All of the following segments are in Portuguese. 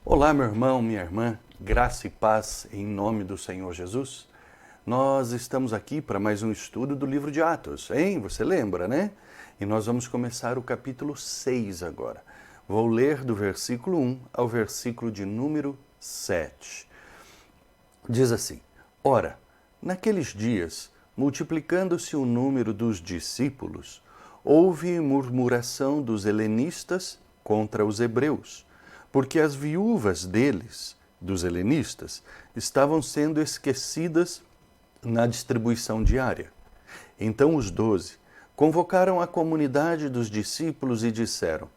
Olá, meu irmão, minha irmã, graça e paz em nome do Senhor Jesus. Nós estamos aqui para mais um estudo do livro de Atos, hein? Você lembra, né? E nós vamos começar o capítulo 6 agora. Vou ler do versículo 1 ao versículo de número 7. Diz assim: Ora, naqueles dias, multiplicando-se o número dos discípulos, houve murmuração dos helenistas contra os hebreus, porque as viúvas deles, dos helenistas, estavam sendo esquecidas na distribuição diária. Então os 12 convocaram a comunidade dos discípulos e disseram: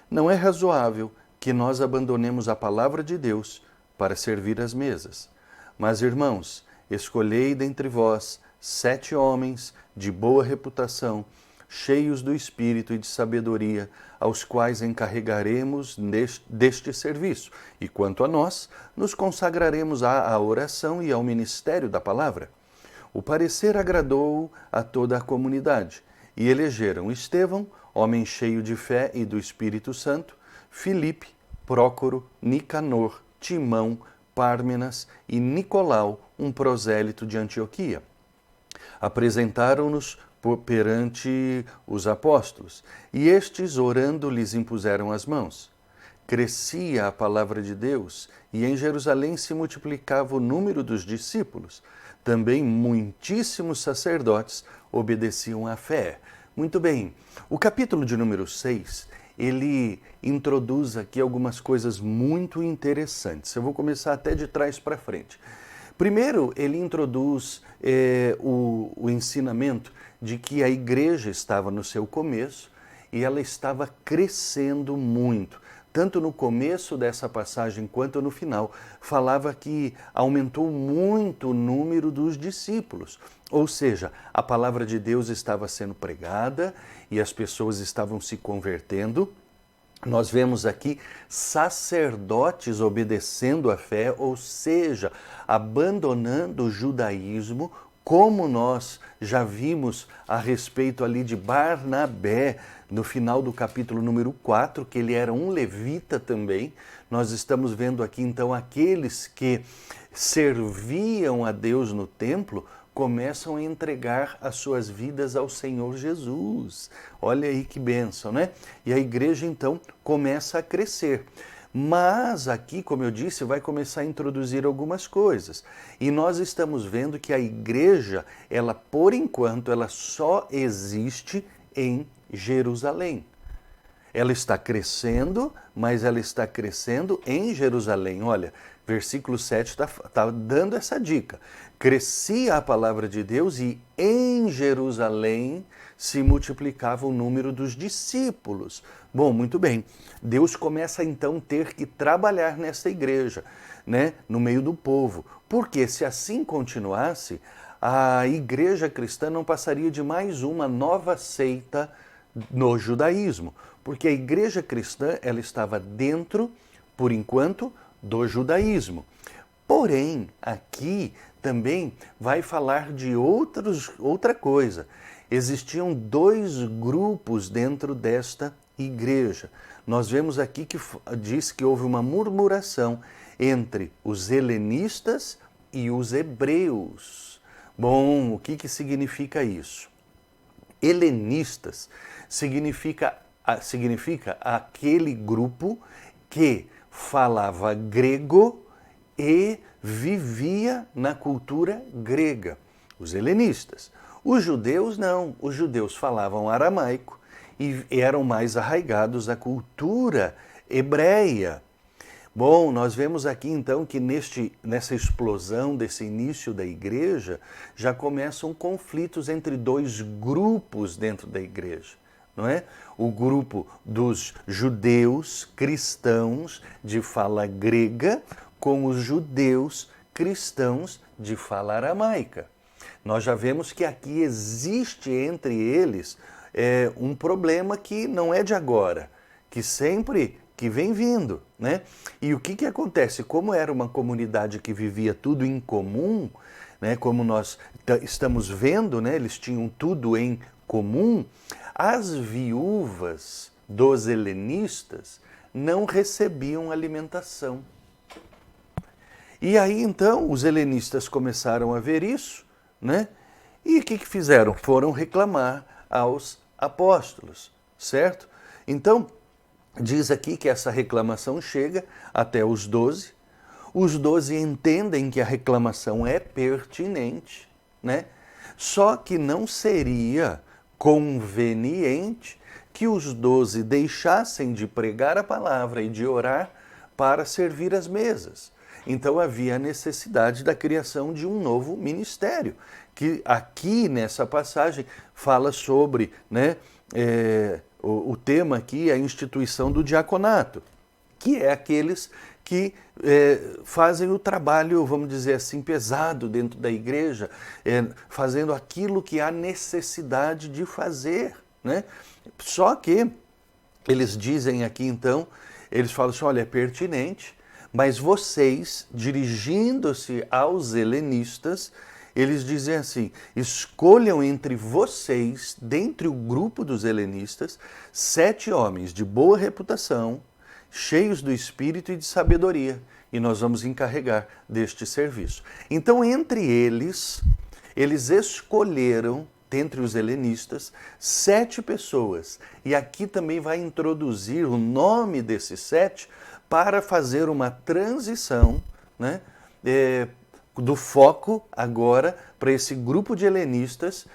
Não é razoável que nós abandonemos a palavra de Deus para servir às mesas. Mas, irmãos, escolhei dentre vós 7 homens de boa reputação, cheios do Espírito e de sabedoria, aos quais encarregaremos deste serviço. E quanto a nós, nos consagraremos à oração e ao ministério da palavra. O parecer agradou a toda a comunidade, e elegeram Estevão, homem cheio de fé e do Espírito Santo, Filipe, Prócoro, Nicanor, Timão, Pármenas e Nicolau, um prosélito de Antioquia. Apresentaram-nos perante os apóstolos, e estes, orando, lhes impuseram as mãos. Crescia a palavra de Deus, e em Jerusalém se multiplicava o número dos discípulos. Também muitíssimos sacerdotes obedeciam à fé. Muito bem, o capítulo de número 6, ele introduz aqui algumas coisas muito interessantes. Eu vou começar até de trás para frente. Primeiro, ele introduz o ensinamento de que a igreja estava no seu começo e ela estava crescendo muito. Tanto no começo dessa passagem quanto no final, falava que aumentou muito o número dos discípulos. Ou seja, a palavra de Deus estava sendo pregada e as pessoas estavam se convertendo. Nós vemos aqui sacerdotes obedecendo à fé, ou seja, abandonando o judaísmo, como nós já vimos a respeito ali de Barnabé, no final do capítulo número 4, que ele era um levita também. Nós estamos vendo aqui então aqueles que serviam a Deus no templo, começam a entregar as suas vidas ao Senhor Jesus. Olha aí que bênção, né? E a igreja então começa a crescer. Mas aqui, como eu disse, vai começar a introduzir algumas coisas. E nós estamos vendo que a igreja, ela por enquanto, ela só existe em Jerusalém. Ela está crescendo, mas ela está crescendo em Jerusalém. Olha, versículo 7 está dando essa dica. Crescia a palavra de Deus e em Jerusalém se multiplicava o número dos discípulos. Bom, muito bem. Deus começa então a ter que trabalhar nessa igreja, né, no meio do povo. Porque se assim continuasse, a igreja cristã não passaria de mais uma nova seita no judaísmo. Porque a igreja cristã, ela estava dentro, por enquanto, do judaísmo. Porém, aqui também vai falar de outra coisa. Existiam 2 grupos dentro desta igreja. Nós vemos aqui que diz que houve uma murmuração entre os helenistas e os hebreus. Bom, o que significa isso? Helenistas significa aquele grupo que falava grego e vivia na cultura grega, os helenistas. Os judeus não, os judeus falavam aramaico e eram mais arraigados à cultura hebreia. Bom, nós vemos aqui então que nessa explosão desse início da igreja, já começam conflitos entre 2 grupos dentro da igreja. Não é? O grupo dos judeus cristãos de fala grega com os judeus cristãos de fala aramaica. Nós já vemos que aqui existe entre eles um problema que não é de agora, que vem vindo, né? E o que acontece? Como era uma comunidade que vivia tudo em comum, né? Como nós estamos vendo, né? Eles tinham tudo em comum. As viúvas dos helenistas não recebiam alimentação. E aí então os helenistas começaram a ver isso, né? E o que fizeram? Foram reclamar aos apóstolos, certo? Então, diz aqui que essa reclamação chega até os 12. Os 12 entendem que a reclamação é pertinente, né? Só que não seria conveniente que os 12 deixassem de pregar a palavra e de orar para servir as mesas. Então havia a necessidade da criação de um novo ministério, que aqui nessa passagem fala sobre, né, o tema aqui é a instituição do diaconato, que é aqueles que fazem o trabalho, vamos dizer assim, pesado dentro da igreja, fazendo aquilo que há necessidade de fazer, né? Só que eles dizem aqui então, eles falam assim, olha, é pertinente, mas vocês, dirigindo-se aos helenistas, eles dizem assim, escolham entre vocês, dentre o grupo dos helenistas, 7 homens de boa reputação, cheios do espírito e de sabedoria, e nós vamos encarregar deste serviço. Então, entre eles escolheram, dentre os helenistas, 7 pessoas. E aqui também vai introduzir o nome desses 7 para fazer uma transição, né, do foco agora para esse grupo de helenistas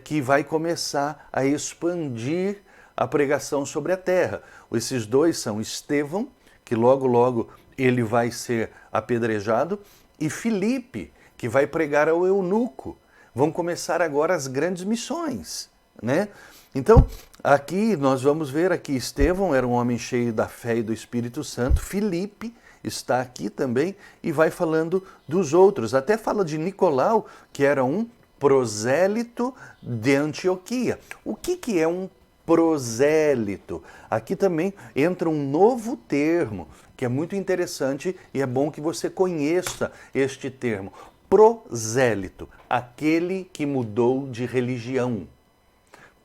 que vai começar a expandir a pregação sobre a terra. Esses 2 são Estevão, que logo ele vai ser apedrejado, e Filipe, que vai pregar ao eunuco. Vão começar agora as grandes missões, né? Então, aqui nós vamos ver aqui, Estevão era um homem cheio da fé e do Espírito Santo, Filipe está aqui também e vai falando dos outros. Até fala de Nicolau, que era um prosélito de Antioquia. O que é um prosélito? Aqui também entra um novo termo, que é muito interessante e é bom que você conheça este termo. Prosélito, aquele que mudou de religião.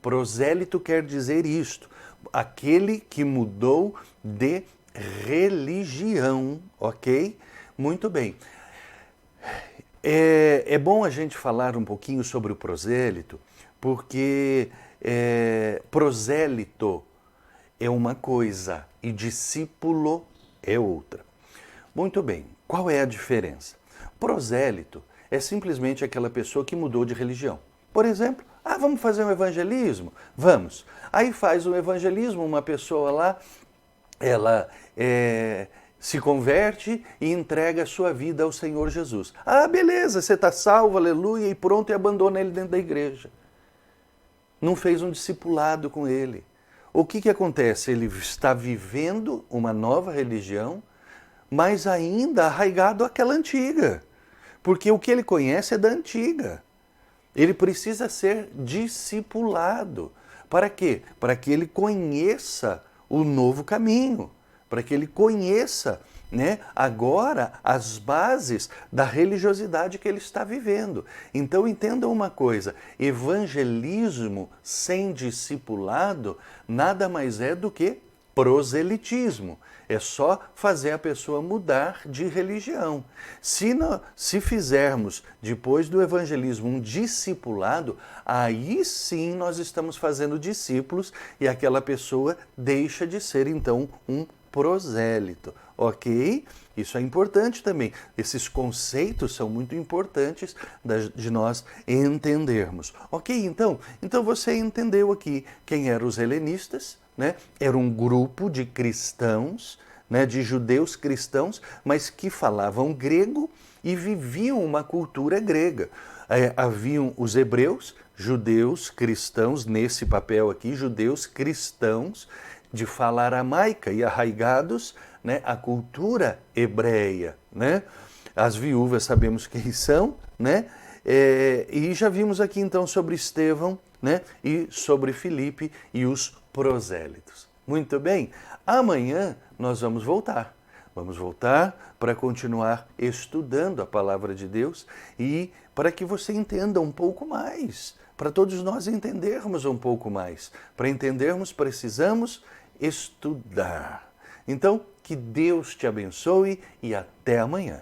Prosélito quer dizer isto, aquele que mudou de religião, ok? Muito bem. É bom a gente falar um pouquinho sobre o prosélito, porque prosélito é uma coisa e discípulo é outra. Muito bem, qual é a diferença? Prosélito é simplesmente aquela pessoa que mudou de religião. Por exemplo, vamos fazer um evangelismo? Vamos. Aí faz um evangelismo, uma pessoa lá, ela se converte e entrega a sua vida ao Senhor Jesus. Beleza, você está salvo, aleluia, e pronto, e abandona ele dentro da igreja. Não fez um discipulado com ele. O que acontece? Ele está vivendo uma nova religião, mas ainda arraigado àquela antiga. Porque o que ele conhece é da antiga. Ele precisa ser discipulado. Para quê? Para que ele conheça o novo caminho. Para que ele conheça, né, agora as bases da religiosidade que ele está vivendo. Então entendam uma coisa, evangelismo sem discipulado nada mais é do que proselitismo. É só fazer a pessoa mudar de religião. Se fizermos, depois do evangelismo, um discipulado, aí sim nós estamos fazendo discípulos e aquela pessoa deixa de ser, então, um prosélito. Ok? Isso é importante também. Esses conceitos são muito importantes de nós entendermos. Ok? Então você entendeu aqui quem eram os helenistas, né? Era um grupo de cristãos, né? De judeus cristãos, mas que falavam grego e viviam uma cultura grega. Haviam os hebreus, judeus cristãos, nesse papel aqui, judeus cristãos de fala aramaica e arraigados, né, à cultura hebreia, né? As viúvas sabemos quem são, né? E já vimos aqui então sobre Estevão, né? E sobre Filipe e os prosélitos. Muito bem, amanhã nós vamos voltar. Vamos voltar para continuar estudando a palavra de Deus e para que você entenda um pouco mais, para todos nós entendermos um pouco mais. Para entendermos, precisamos estudar. Então, que Deus te abençoe e até amanhã.